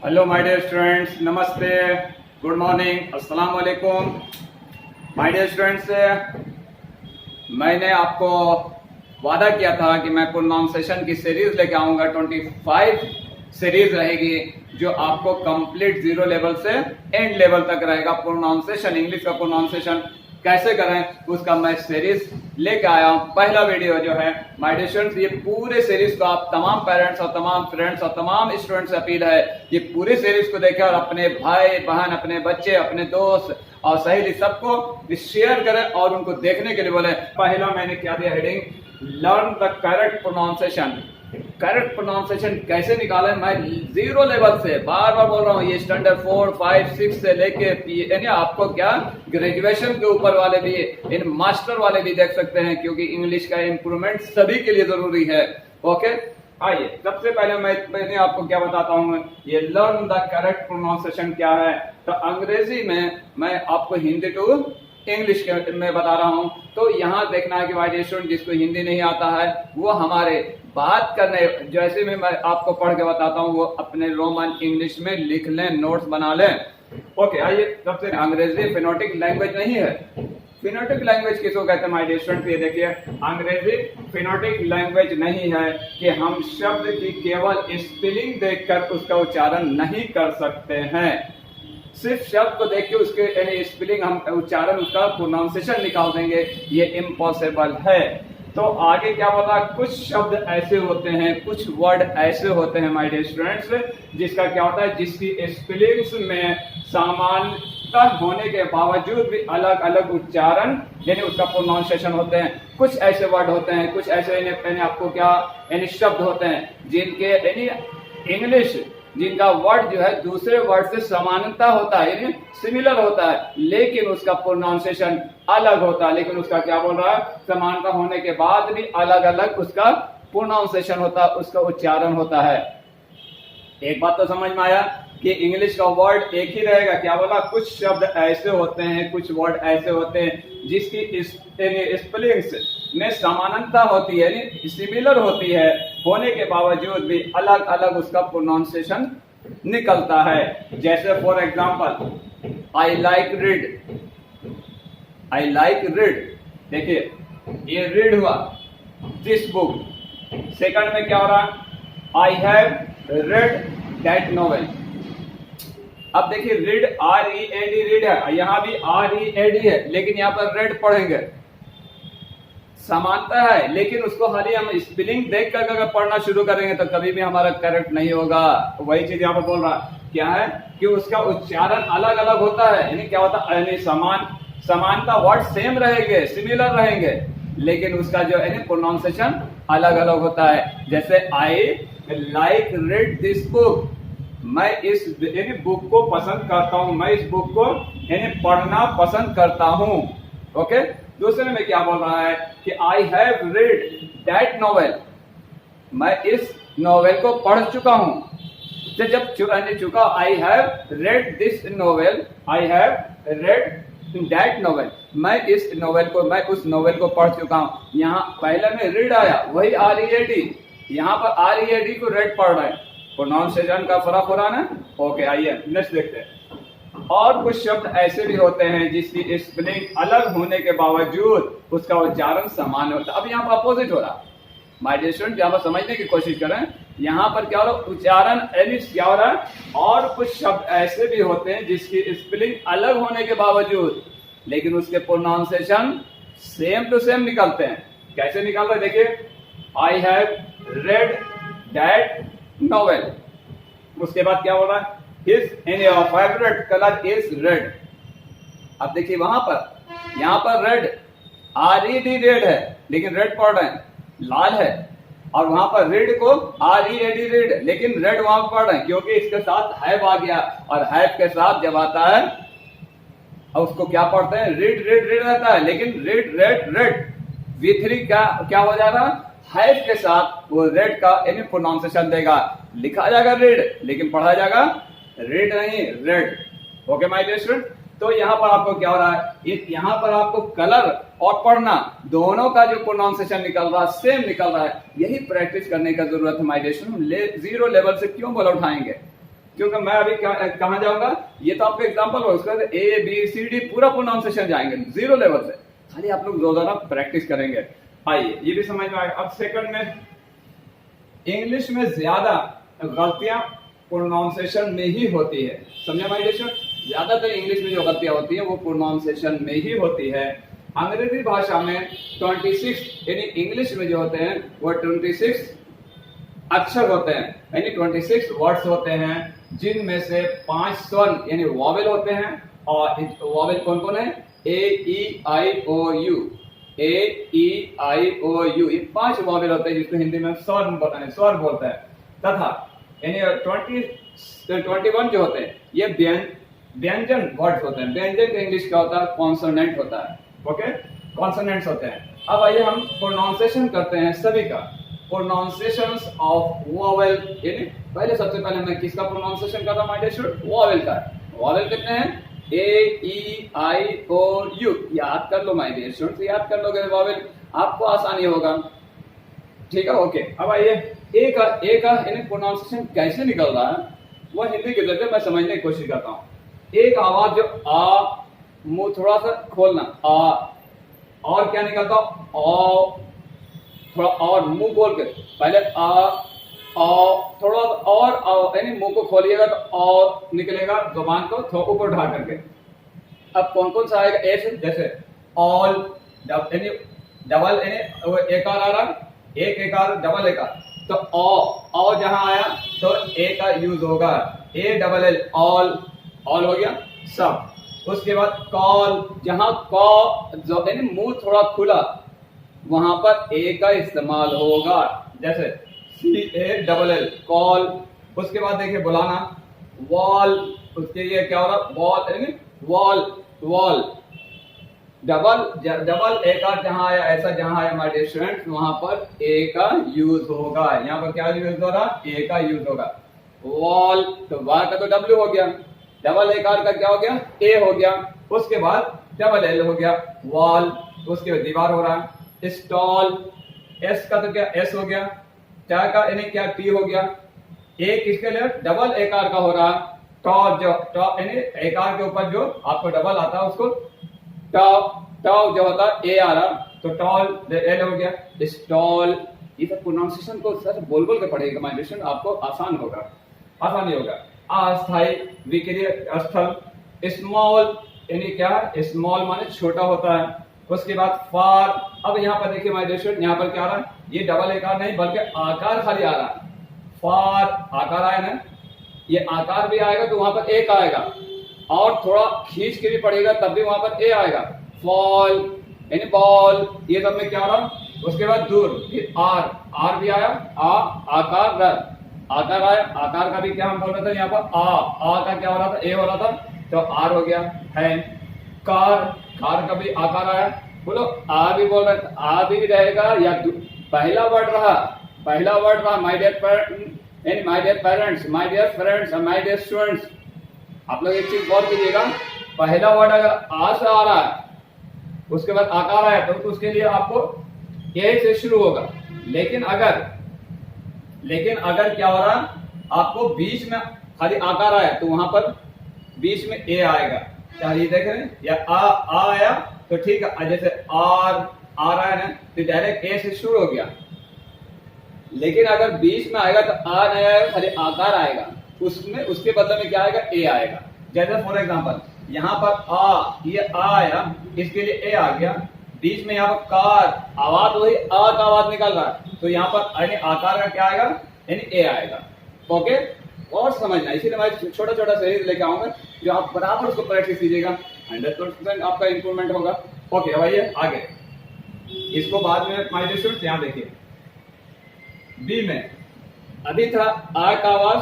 Hello my dear students, नमस्ते, good morning, अस्सलाम वालेकुम। माय डियर स्टूडेंट्स, मैंने आपको वादा किया था कि मैं प्रोनाउंसिएशन की सीरीज लेके आऊंगा। 25 सीरीज रहेगी जो आपको कंप्लीट जीरो लेवल से एंड लेवल तक रहेगा। प्रोनाउंसिएशन, इंग्लिश का प्रोनाउंसिएशन कैसे करें उसका मैं सीरीज लेके आया हूं। पहला वीडियो जो है माय डियर स्टूडेंट्स, ये पूरे सीरीज को आप तमाम पेरेंट्स और तमाम फ्रेंड्स और तमाम स्टूडेंट्स से अपील है ये पूरे सीरीज को देखें और अपने भाई बहन, अपने बच्चे, अपने दोस्त और सहेली सबको शेयर करें और उनको देखने के लिए बोले। पहला मैंने क्या दिया heading, learn the correct pronunciation. Correct pronunciation कैसे निकालें, मैं जीरो लेवल से बार बार बोल रहा हूँ। ये स्टैंडर्ड 4, 5, 6 से लेके यानी आपको क्या ग्रेजुएशन के ऊपर वाले भी, इन मास्टर वाले भी देख सकते हैं, क्योंकि इंग्लिश का इम्प्रूवमेंट सभी के लिए जरूरी है। ओके, आइए सबसे पहले मैंने आपको क्या बताता हूँ, ये लर्न द करेक्ट प्रोनाउंसिएशन क्या है। तो अंग्रेजी में मैं आपको हिंदी टू इंग्लिश में बता रहा हूं। तो यहां देखना है कि भाई स्टूडेंट जिसको हिंदी नहीं आता है वो हमारे बात करने जैसे में मैं आपको पढ़ के बताता हूं वो अपने रोमन इंग्लिश में लिख लें, नोट्स बना लें। ओके, आइए सबसे अंग्रेजी फिनोटिक लैंग्वेज नहीं है। फिनोटिक लैंग्वेज किसको कहते हैं माय डियर स्टूडेंट, ये देखिए अंग्रेजी फिनोटिक लैंग्वेज नहीं है कि हम शब्द की केवल स्पेलिंग देखकर उसका उच्चारण नहीं कर सकते हैं। सिर्फ शब्द को देख के उसके स्पेलिंग हम उच्चारण उसका प्रोनाउंसिएशन निकाल देंगे, ये इम्पॉसिबल है। तो आगे क्या बोला, कुछ शब्द ऐसे होते हैं, कुछ वर्ड ऐसे होते हैं माय डियर स्टूडेंट्स, जिसका क्या होता है, जिसकी स्पेलिंग्स में समानता होने के बावजूद भी अलग अलग उच्चारण यानी उसका प्रोनाउंसिएशन होते हैं। कुछ ऐसे वर्ड होते हैं, कुछ ऐसे आपको क्या शब्द होते हैं जिनके इंग्लिश जिनका वर्ड जो है दूसरे वर्ड से समानता होता है यानी सिमिलर होता है, लेकिन उसका प्रोनाउंसिएशन अलग होता है। लेकिन उसका क्या बोल रहा है, समानता होने के बाद भी अलग अलग उसका प्रोनाउंसिएशन होता है, उसका उच्चारण होता है। एक बात तो समझ में आया कि इंग्लिश का वर्ड एक ही रहेगा। क्या बोला, कुछ शब्द ऐसे होते हैं, कुछ वर्ड ऐसे होते हैं जिसकी स्पेलिंग्स में समानता होती है यानी सिमिलर होती है, होने के बावजूद भी अलग अलग उसका प्रोनाउंसिएशन निकलता है। जैसे for example I like read, I like read, देखिए ये रीड हुआ दिस बुक। सेकंड में क्या हो रहा है, I have read that novel. अब देखिए रीड READ रीड है, यहाँ भी READ है, लेकिन यहाँ पर रेड पढ़ेंगे, समानता है, लेकिन उसको खाली हम स्पेलिंग देख कर अगर पढ़ना शुरू करेंगे तो कभी भी हमारा करेक्ट नहीं होगा। वही चीज यहाँ पर बोल रहा क्या है कि उसका उच्चारण अलग अलग होता है, यानी क्या होता है, समानता वर्ड सेम रहेंगे, सिमिलर रहेंगे, लेकिन उसका जो है प्रोनाउंसिएशन अलग अलग होता है। जैसे I like read this book, मैं इस बुक को पसंद करता हूं, मैं इस बुक को पढ़ना पसंद करता हूं। ओके, दूसरे में क्या बोल रहा है कि I have read that novel, मैं इस नॉवेल को पढ़ चुका हूं। तो जब चुका I have read this novel, I have read that novel, मैं इस नॉवेल को, मैं उस नॉवेल को पढ़ चुका हूं। यहाँ पहले में रीड आया, वही READ, यहाँ पर READ को रेड पढ़ रहे हैं, प्रोनाउंसिएशन का फर्क हो रहा है। ओके, आइए नेक्स्ट देखते हैं। और कुछ शब्द ऐसे भी होते हैं जिसकी स्पेलिंग अलग होने के बावजूद उसका उच्चारण समान होता है। अब यहाँ पर अपोजिट हो रहा, माय डियर स्टूडेंट यहाँ पर समझने की कोशिश करें। यहाँ पर क्या हो रहा है, उच्चारण क्या हो रहा है, और कुछ शब्द ऐसे भी होते हैं जिसकी स्पेलिंग अलग होने के बावजूद लेकिन उसके प्रोनाउंसिएशन सेम टू सेम निकलते हैं। कैसे निकल रहे, देखिए I have read that novel, उसके बाद क्या हो रहा है, his favorite color is red। अब देखिए वहां पर, यहाँ पर रेड RED रेड है, लेकिन रेड पढ़ रहे हैं, लाल है, और वहां पर रेड को READ रेड, लेकिन रेड वहां पर पढ़ रहे हैं क्योंकि इसके साथ हैव आ गया, और हैव के साथ जब आता है और उसको क्या पढ़ते हैं, रेड रेड रेड रहता है, लेकिन रेड रेड रेड V3 क्या हो जाएगा, हैव के साथ वो रेड का प्रोनाउंसिएशन देगा, लिखा जाएगा रेड लेकिन पढ़ा जाएगा रेड नहीं, red. Okay my dear student, तो यहाँ पर आपको क्या हो रहा है, यहाँ पर आपको कलर और पढ़ना दोनों का जो प्रोनाउंसिएशन निकल रहा है सेम निकल रहा है। यही प्रैक्टिस करने का जरूरत है my dear student. Zero level से क्यों बोला उठाएंगे, क्योंकि मैं अभी कहाँ जाऊंगा, ये तो आपका एग्जाम्पल हो, उसका ABCD पूरा प्रोनाउंसिएशन जाएंगे 0 लेवल से, खाली आप लोग रोजाना प्रैक्टिस करेंगे। आइए ये भी समझ में आएगा। अब सेकंड में, इंग्लिश में ज्यादा गलतियां प्रोनाउंसिएशन में ही होती है, समझे माय डियर स्टूडेंट, ज्यादातर इंग्लिश में जो गलतियां होती है वो प्रोनाउंसिएशन में ही होती है। अंग्रेजी भाषा में 26 यानी इंग्लिश में जो होते हैं वो 26 अक्षर होते हैं, यानी 26 वर्ड्स होते हैं, जिनमें से 5 स्वर्ण यानी वॉवेल होते हैं। और वॉवेल कौन कौन है, A-E-I-O-U, A-E-I-O-U, ये 5 वॉवेल होते हैं जिसको हिंदी में स्वर बोलते हैं। तथा यानी 21 जो होते हैं ये व्यंजन वर्ड्स होते हैं। व्यंजन का इंग्लिश क्या होता है, कॉन्सोनेंट होता है, ओके, कॉन्सोनेंट्स होते हैं। अब आइए हम प्रोनाउंसिएशन करते हैं सभी का, प्रोनाउंसिएशंस ऑफ वोवेल, यानी पहले सबसे पहले मैं किसका प्रोनाउंसिएशन कर रहा हूं माय डियर स्टूडेंट, वोवेल का। वोवेल कितने हैं, A-E-I-O-U, याद कर लो माय डियर स्टूडेंट, याद कर लोगे वोवेल, आपको आसानी होगा, ठीक है, ओके। अब आइए ए का यानी प्रोनाउंसिएशन कैसे निकल रहा है वो हिंदी के जरिए मैं समझने की कोशिश करता हूँ। एक आवाज जो आ, मुंह थोड़ा सा खोलना आ, और क्या निकलता ओ, थोड़ा और मुंह खोल के, पहले आ थोड़ा और यानी मुंह को खोलिएगा तो और निकलेगा, जुबान को थोड़ा ऊपर उठा करके। अब कौन कौन सा आएगा ऐसे, जैसे ऑल यानी डबल यानी एक आ रहा, एक एकार डबल एकार, तो ओ जहां आया तो ए का यूज होगा, A-double-L, ऑल हो गया सब। उसके बाद कॉल, जहां जो यानी मुंह थोड़ा खुला वहां पर ए का इस्तेमाल होगा, जैसे C-A-double-L, कॉल। उसके बाद देखिए बुलाना, वॉल, उसके लिए क्या हो रहा, वॉल यानी वॉल, डबल एकार जहां आया, ऐसा जहां आया हमारे डियर स्टूडेंट्स वहां पर ए का यूज होगा। यहाँ पर क्या यूज हो रहा, ए का यूज होगा। वॉल, तो वार का तो डब्ल्यू हो गया, डबल एकार का क्या हो गया, ए हो गया। उसके बाद डबल एल हो गया, वॉल, उसके बाद दीवार हो रहा। स्टॉल, एस का तो क्या एस हो गया, क्या का यानी क्या टी हो गया। ए किसके लिए, डबल एकार का हो रहा। टॉप, जो टॉप यानी एकार के ऊपर जो आपको डबल आता है उसको टॉप जो होता है ए आ रहा, तो टॉल एल हो गया। स्टॉल, ये सब प्रोनाउंसिएशन को सर बोल के पढ़ेगा माय डियर, आपको आसानी होगा। अस्थाई, विक्रिय स्थल। स्मॉल यानी क्या, स्मॉल माने छोटा होता है। उसके बाद फार, अब यहाँ पर देखिए माय डियर, यहाँ पर क्या आ रहा है, ये डबल एकार नहीं बल्कि आकार खाली आ रहा है। फार आकार आया ना, ये आकार भी आएगा तो वहां पर एक आएगा, और थोड़ा खींच के भी पड़ेगा तब भी वहां पर ए आएगा। फॉल यानी बॉल, ये सब में क्या रहा। उसके बाद दूर, फिर आर भी आया, आकार आया, आकार का भी क्या हम बोल रहे थे यहाँ पर आ का क्या हो रहा था, ए हो रहा था, तो आर हो गया है। कार का भी आकार आया, बोलो आ भी बोल रहे, आ भी रहेगा या पहला वर्ड रहा my dear parents, my dear friends, my dear students, आप लोग एक चीज गौर कीजिएगा, पहला वर्ड अगर आ से आ रहा है उसके बाद आकार आया तो उसके लिए आपको ए से शुरू होगा। लेकिन अगर क्या हो रहा, आपको बीच में खाली आकार आया तो वहां पर बीच में ए आएगा। क्या ये देख रहे हैं, या आ आया तो ठीक है, जैसे आर रहा है ना तो डायरेक्ट ए से शुरू हो गया। लेकिन अगर बीच में आएगा तो आ नहीं आएगा, खाली आकार आएगा, उसमें उसके बदले में क्या आएगा, ए आएगा। जैसे फॉर एग्जांपल यहाँ पर ये आया, इसके लिए ए आ गया, बीच में यहाँ पर कार, आवाज वही आ का आवाज निकल रहा है, तो यहाँ पर यानी आकार का क्या आएगा, यानी ए आएगा। ओके, और समझना, इसीलिए मैं छोटा सीरीज लेके आऊंगा जो आप बराबर उसको प्रैक्टिस कीजिएगा, 100% आपका इंप्रूवमेंट होगा। ओके, अब आइए आगे, इसको बाद में माय डियर स्टूडेंट्स यहाँ देखिए, बी में अभी था आ का आवाज,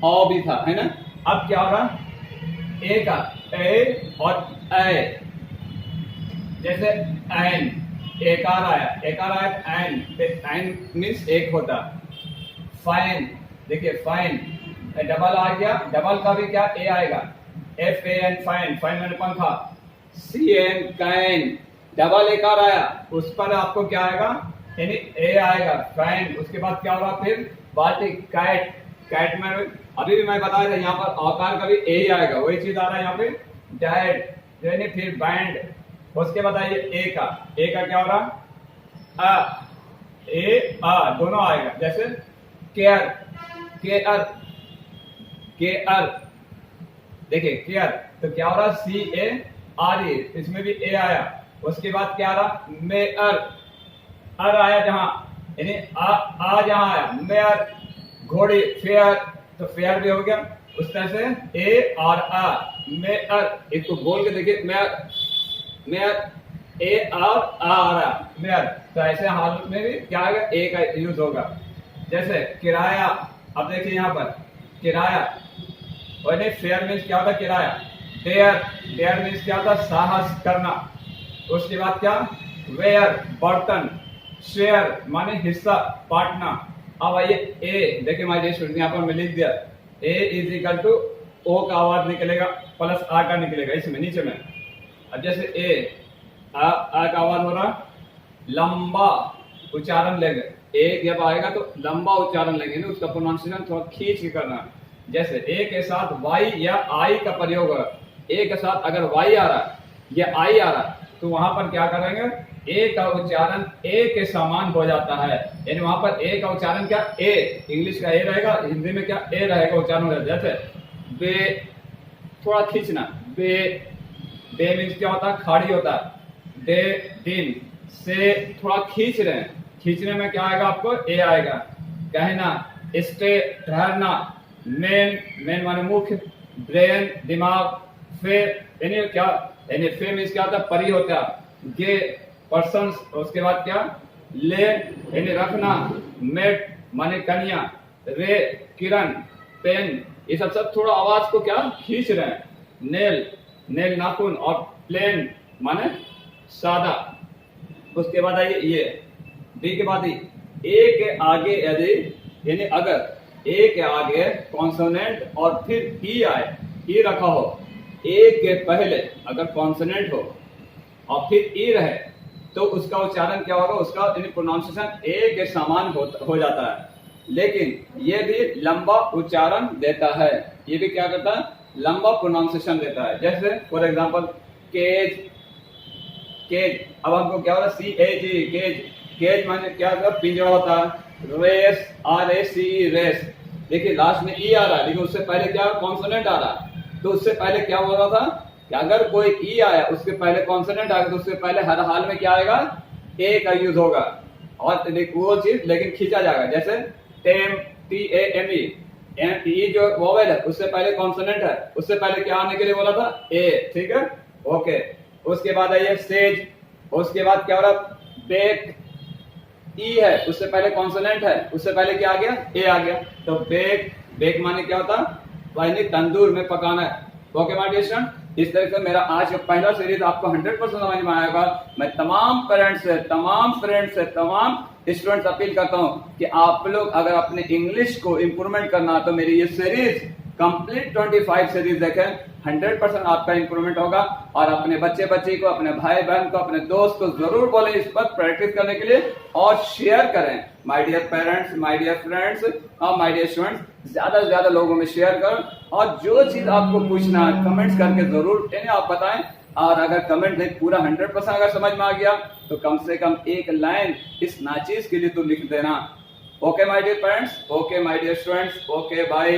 आ भी था, है ना। अब क्या हो रहा, ए का ए और ए, जैसे एन, एकार आया एन मीन्स एक होता। फाइन, देखिए फाइन डबल आ गया, डबल का भी क्या ए आएगा, FAN फाइन, मैंने पंखा। CN कैन, डबल एकार आया, उस पर आपको क्या आएगा, यानी ए आएगा, फैन। उसके बाद क्या होगा, फिर बाल्टी, कैट कैट में अभी भी मैं बताया था, यहाँ पर आकार का भी ए ही आएगा, वही चीज आ रहा है यहाँ पे डैड, यानी फिर बैंड। उसके बताइए ए का क्या हो रहा, अ, ए आ दोनों आएगा, जैसे केयर, केयर, केयर, देखिए केयर, तो क्या हो रहा, सी ए आर ई, इसमें भी ए आया। उसके बाद क्या आ रहा, मेयर, अर आया जहां, यानी आ जहां आया, मेयर, घोड़ी, फेयर, तो फेयर भी हो गया। उस तरह से ए और आ, मेयर, इसको बोल के देखिए, मेयर, मेयर, ए और आ रहा, मेयर, तो ऐसे हालत में भी क्या आएगा, ए का यूज होगा। जैसे किराया, अब देखिए यहाँ पर किराया, और फेयर मीन्स क्या होता है, किराया। डेयर, डेयर मीन्स क्या होता है, साहस करना। उसके बाद क्या, वेयर, बर्तन, शेयर माने हिस्सा, बांटना। अब आइए ए, देखिए हमारे स्टूडेंट यहाँ पर मैं लिख दिया, ए इज इक्वल टू, ओ का आवाज निकलेगा प्लस आ का निकलेगा इसमें नीचे में। अब जैसे ए, आ का आवाज हो रहा, लंबा उच्चारण लेंगे, ए जब आएगा तो लंबा उच्चारण लेंगे ना, उसका प्रोनाउंसिएशन थोड़ा खींच के करना है। जैसे ए के साथ वाई या आई का प्रयोग होगा, ए के साथ अगर वाई आ रहा या आई आ रहा, तो वहां पर क्या करेंगे, ए का उच्चारण ए के समान हो जाता है, यानी वहां पर ए का उच्चारण क्या, ए, इंग्लिश का ए रहेगा, हिंदी में क्या ए रहेगा, उच्चारण हो जाता है। जैसे बे, थोड़ा खींचना, बे, बे मीन्स क्या होता है, खाड़ी होता है। दे, दिन, से थोड़ा खींच रहे हैं, खींचने में क्या आएगा आपको, ए आएगा। कहना, स्टे, ठहरना। मेन, मेन माने मुख्य। ब्रेन, दिमाग। फे, यानी क्या, यानी फे मीन्स क्या होता है, परी होता है। गे, पर्सन। उसके बाद क्या, ले यानी रखना। मेट माने कन्या। रे, किरण। पेन, ये सब थोड़ा आवाज को क्या खींच रहे हैं। नेल, नेल नाखून। और प्लेन माने सादा। उसके बाद आइए ये बी के बाद ए के आगे यदि, यानी अगर ए के आगे कॉन्सोनेंट और फिर ई आए, ई रखा हो, ए के पहले अगर कॉन्सोनेंट हो और फिर ई रहे, तो उसका उच्चारण क्या होगा, उसका प्रोनाउंसिएशन ए के समान हो जाता है। लेकिन ये भी लंबा उच्चारण देता है, ये भी क्या करता है, लंबा प्रोनाउंसिएशन देता है। जैसे फॉर एग्जांपल केज, केज, अब हमको क्या होता है, सी ए जी, केज, केज माने क्या होता है, पिंजरा होता है। Race, R A C, race, देखिए लास्ट में ई आ रहा है, लेकिन उससे पहले क्या कॉन्सोनेंट आ रहा है, तो उससे पहले क्या हो रहा था कि अगर कोई ई आया उसके पहले कॉन्सोनेंट आएगा, तो उससे पहले हर हाल में क्या आएगा, ए का यूज होगा। और वो चीज लेकिन खींचा जाएगा। जैसे टेम, टी ए एम ई, जो वोवेल है उससे पहले कॉन्सोनेंट है, उससे पहले क्या आने के लिए बोला था, ए, ठीक है, ओके। उसके बाद आइए सेज, उसके बाद क्या हो रहा, बेक, ई है उससे पहले कॉन्सोनेंट है, उससे पहले क्या आ गया, ए आ गया, तो बेक, बेक माने क्या होता, यानी तंदूर में पकाना है। ओके माय डियर स्टूडेंट, इस तरह से मेरा आज का पहला सीरीज आपको 100% समझ में आएगा। मैं तमाम पेरेंट्स से, तमाम फ्रेंड्स से, तमाम स्टूडेंट्स अपील करता हूं कि आप लोग अगर अपने इंग्लिश को इंप्रूवमेंट करना तो मेरी ये सीरीज कंप्लीट 25 सीरीज देखें, 100% आपका इंप्रूवमेंट होगा। और अपने बच्चे बच्ची को, अपने भाई बहन को, अपने दोस्त को जरूर बोलें इस पर प्रैक्टिस करने के लिए, और शेयर करें। My dear parents, my dear friends और माय डियर स्टूडेंट्स, ज्यादा से ज्यादा लोगों में शेयर करें। और जो चीज आपको पूछना है कमेंट्स करके जरूर आप बताएं। और अगर कमेंट नहीं पूरा 100% अगर समझ में आ गया तो कम से कम एक लाइन इस नाचीज के लिए तो लिख देना। Okay my dear parents, okay my dear students, okay bye.